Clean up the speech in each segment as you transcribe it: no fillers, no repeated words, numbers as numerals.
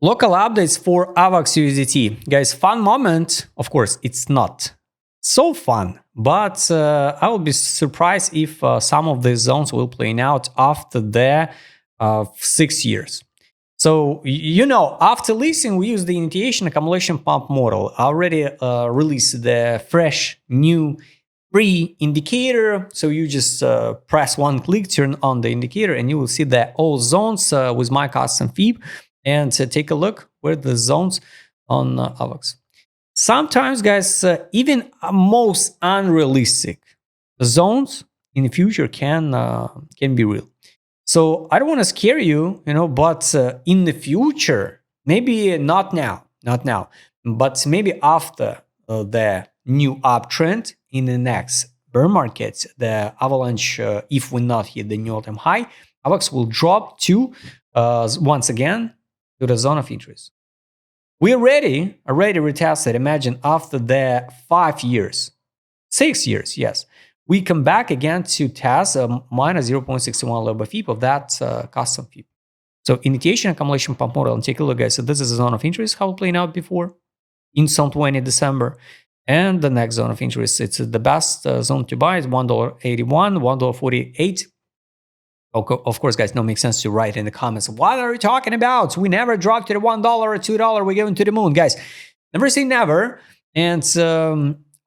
Local updates for Avax USDT. Guys, fun moment. Of course, it's not so fun, but I will be surprised if some of these zones will play out after the 6 years. So, after listing, we use the initiation accumulation pump model. I already released the fresh new free indicator. So you just press one click, turn on the indicator, and you will see that all zones with my custom feed. And take a look where the zones on Avax. Sometimes, guys, even most unrealistic zones in the future can be real. So I don't want to scare you, but in the future, maybe not now, but maybe after the new uptrend in the next bear market, the Avalanche, if we not hit the new all-time high, Avax will drop to once again to the zone of interest. We already retested. Imagine after the 5 years, 6 years, yes, we come back again to test minus 0.61 level FIP of that custom FIP. So initiation accumulation pump model, and take a look, guys. So this is a zone of interest, how it playing out before in some 20 December. And the next zone of interest, it's the best zone to buy is $1.81, $1.48. Of course, guys, no makes sense to write in the comments. What are you talking about? We never dropped to the $1 or $2. We're going to the moon, guys. Never say never. And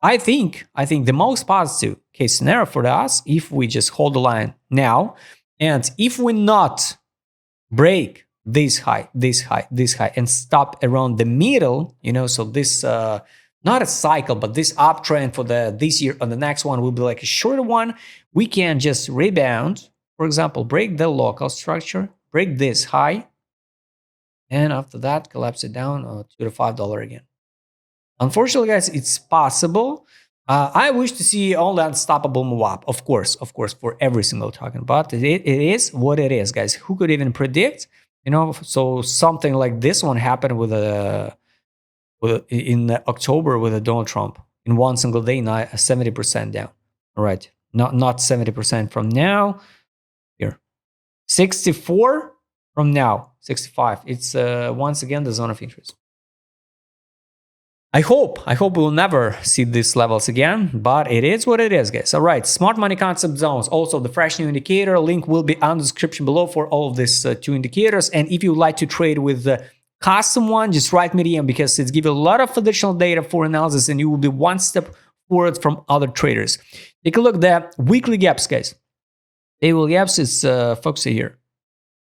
I think the most positive case scenario for us, if we just hold the line now, and if we not break this high, and stop around the middle, so this not a cycle, but this uptrend for this year on the next one will be like a shorter one. We can just rebound. For example, break the local structure, break this high, and after that, collapse it down to the $5 again. Unfortunately, guys, it's possible. I wish to see only unstoppable move up, of course, for every single token, but it is what it is, guys. Who could even predict? So something like this one happened in October with Donald Trump in one single day, 70% down. All right, not 70% from now. 64 from now, 65. It's once again the zone of interest. I hope we'll never see these levels again, but it is what it is, guys. All right, smart money concept zones. Also, the fresh new indicator link will be on the description below for all of these two indicators. And if you would like to trade with the custom one, just write me DM because it's give you a lot of additional data for analysis, and you will be one step forward from other traders. Take a look at the weekly gaps, guys. Daily gaps is focused here.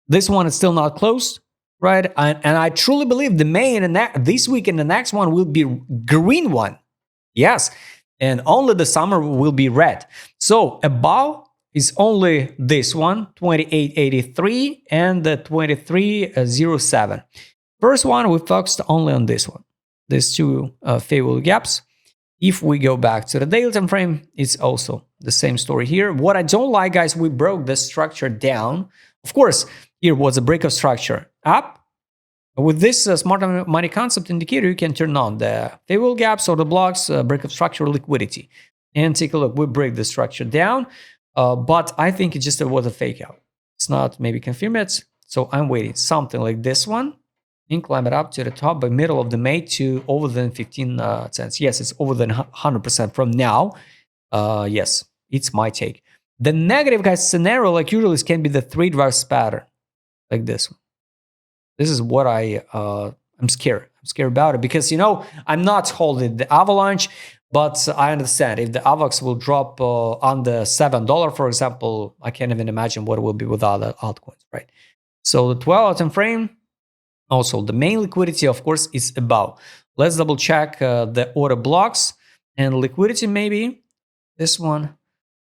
This one is still not closed, right? And I truly believe the May and this week and the next one will be green one. Yes, and only the summer will be red. So above is only this one, 28.83 and the 23.07. First one, we focused only on this one. These two favorable gaps. If we go back to the daily time frame, it's also the same story here. What I don't like, guys, we broke the structure down. Of course, here was a break of structure up. With this smart money concept indicator, you can turn on the favorable gaps or the blocks, break of structure, liquidity. And take a look, we break the structure down, but I think it just was a fake out. It's not maybe confirmed it. So I'm waiting something like this one. And climb it up to the top by middle of the May to over than 15 cents. Yes, it's over than 100% from now. Yes, it's my take. The negative, guys, scenario, like usually, can be the 3 drives pattern, like this one. This is what I'm scared. I'm scared about it because, I'm not holding the Avalanche, but I understand if the Avax will drop under $7, for example, I can't even imagine what it will be with other altcoins, right? So the 12-hour time frame. Also, the main liquidity, of course, is above. Let's double check the order blocks and liquidity, maybe this one.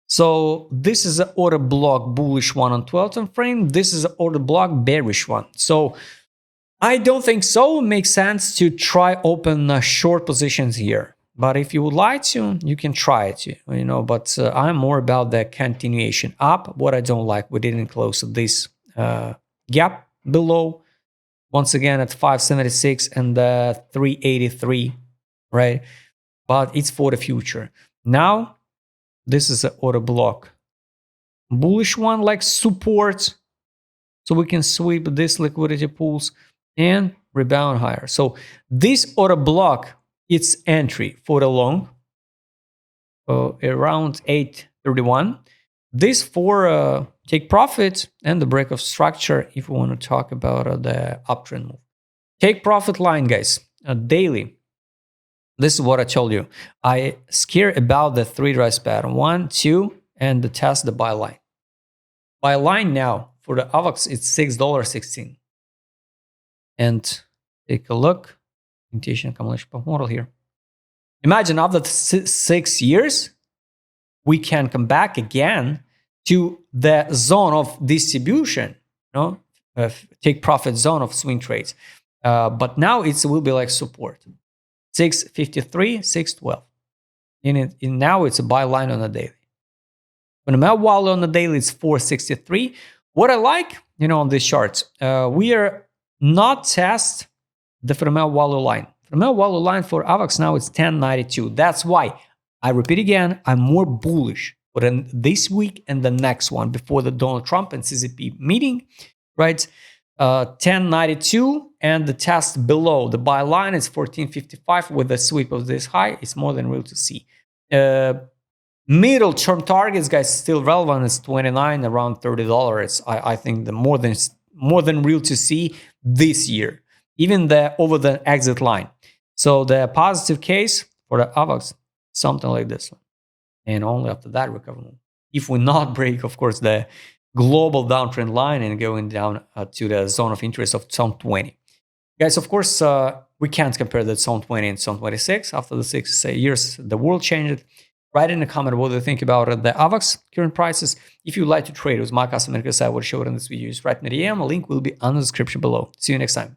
So this is an order block bullish one on 12 time frame. This is an order block bearish one. So I don't think so. It makes sense to try open short positions here. But if you would like to, you can try it, but I'm more about the continuation up. What I don't like, we didn't close this gap below. Once again at 576 and 383, right? But it's for the future. Now, this is an order block. Bullish one like support. So we can sweep this liquidity pools. And rebound higher. So this order block, its entry for the long, around 831. This for take profit and the break of structure if we want to talk about the uptrend move. Take profit line, guys, daily. This is what I told you. I scare about the 3 rise pattern, 1, 2, and the test the buy line. Buy line now for the Avax, it's $6.16. And take a look, orientation accumulation model here. Imagine after 6 years, we can come back again to the zone of distribution, take profit zone of swing trades. But now it will be like support, 653, 612. Now it's a buy line on the daily. Fundamental value on the daily is 463. What I like, on these charts, we are not test the fundamental value line. Fundamental value line for Avax now is 1092. That's why, I repeat again, I'm more bullish for this week and the next one before the Donald Trump and CCP meeting, right? 1092 and the test below the buy line is 1455 with a sweep of this high. It's more than real to see. Middle term targets, guys, still relevant. It's 29, around $30. I think the more than real to see this year, even over the exit line. So the positive case for the Avax, something like this one, and only after that recovery. If we not break, of course, the global downtrend line and going down to the zone of interest of zone 20. Guys, of course, we can't compare the zone 20 and zone 26. After the 6 years, the world changed. Write in a comment what you think about the Avax current prices. If you'd like to trade with my customer, I would show it in this video. Just write in the DM. A link will be on the description below. See you next time.